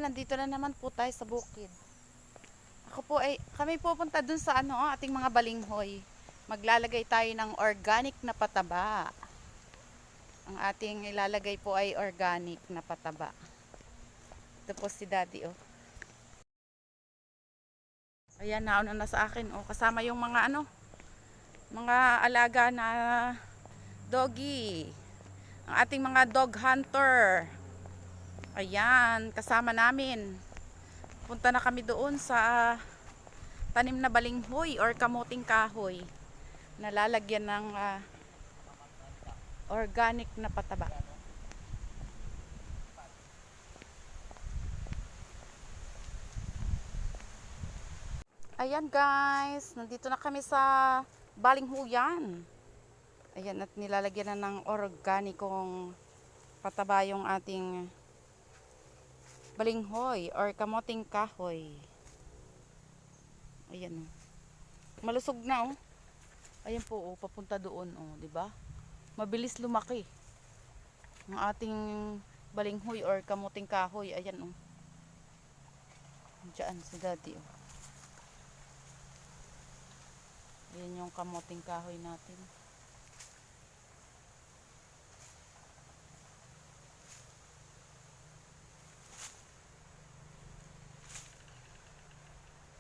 Ayan, nandito na naman po tayo sa bukid. Kami pupunta dun sa ating mga balinghoy. Maglalagay tayo ng organic na pataba. Ang ating ilalagay po ay organic na pataba. Ito po si Daddy, oh. Ayan, nauna na sa akin, oh. Kasama yung mga alaga na doggy. Ang ating mga dog hunter. Ayan, kasama namin. Punta na kami doon sa tanim na balinghoy or kamuting kahoy. Nalalagyan ng organic na pataba. Ayan guys, nandito na kami sa balinghuyan. Ayan, at nilalagyan na ng organikong pataba yung ating balinghoy or kamuting kahoy. Ayan, malusog na, oh. Ayan po, oh, papunta doon, oh, 'di ba? Mabilis lumaki ang ating balinghoy or kamuting kahoy. Ayan, oh. Diyan si Daddy, oh. Ayan yung kamuting kahoy natin.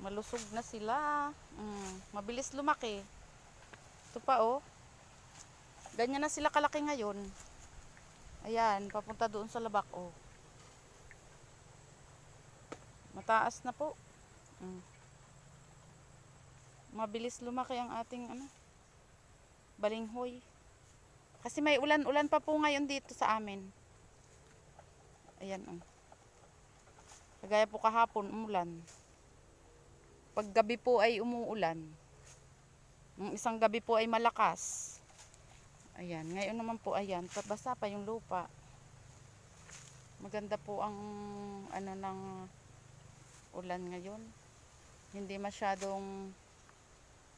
Malusog na sila. Mabilis lumaki. Ito pa, oh. Ganyan na sila kalaki ngayon. Ayan, papunta doon sa labak, oh. Mataas na po. Mabilis lumaki ang ating balinghoy. Kasi may ulan-ulan pa po ngayon dito sa amin. Ayan, oh. Kagaya po kahapon, umulan. Paggabi po ay umuulan. Yung isang gabi po ay malakas. Ayan, ngayon naman po, ayan, basa pa yung lupa. Maganda po ang ng ulan ngayon. Hindi masyadong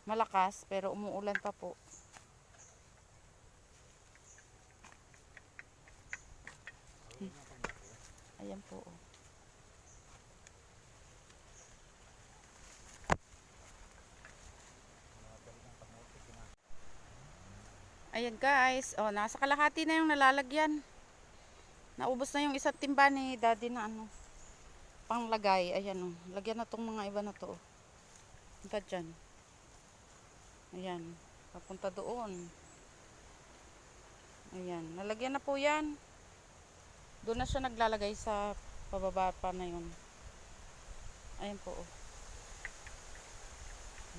malakas pero umuulan pa po. Ayan po, oh. Ayan guys, oh, nasa kalahati na yung nalalagyan. Naubos na yung isang timba ni Daddy na panglagay. Ayan, oh. Lagyan na tong mga iba na to, oh. Punta dyan. Ayan, papunta doon. Ayan, nalagyan na po yan. Doon na siya naglalagay sa pababa pa na yun. Ayan po, oh.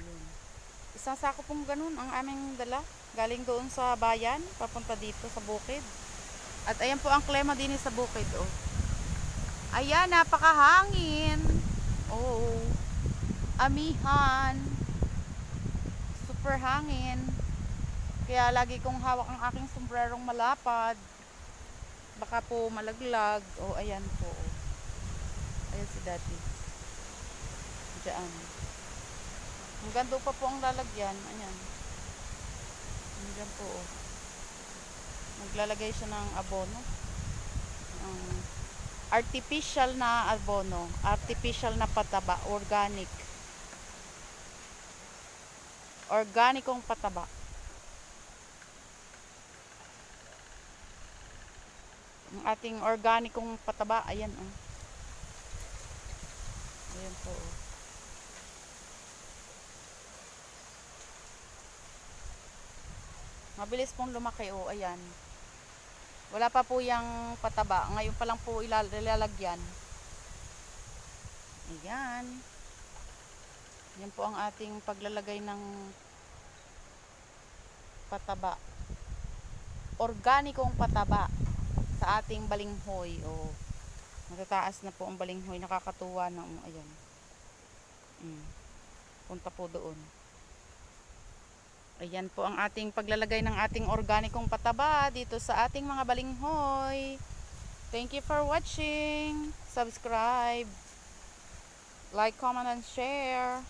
Ayan. Isang sako pong ganun ang aming dala. Galing doon sa bayan, papunta dito sa bukid. At ayan po ang klema din sa bukid, oh. Ayan, napakahangin. Oh, amihan. Super hangin. Kaya lagi kong hawak ang aking sombrerong malapad. Baka po malaglag. Oh, ayan po, oh. Ayan si Daddy. Diyan. Hanggang doon pa po ang lalagyan. Ayan. Diyan po, oh. Maglalagay siya ng abono. Artificial na abono. Artificial na pataba. Organic. Organikong pataba. Ang ating organikong pataba. Ayan, oh. Ayan po, oh. Mabilis pong lumaki, oh. Ayan. Wala pa po yung pataba. Ngayon pa lang po ilalagyan. Ayan. Yan po ang ating paglalagay ng pataba. Organikong pataba sa ating balinghoy. Oh. Matataas na po ang balinghoy. Nakakatuwa na. Ayan. Punta po doon. Ayan po ang ating paglalagay ng ating organikong pataba dito sa ating mga balinghoy. Thank you for watching. Subscribe, like, comment, and share.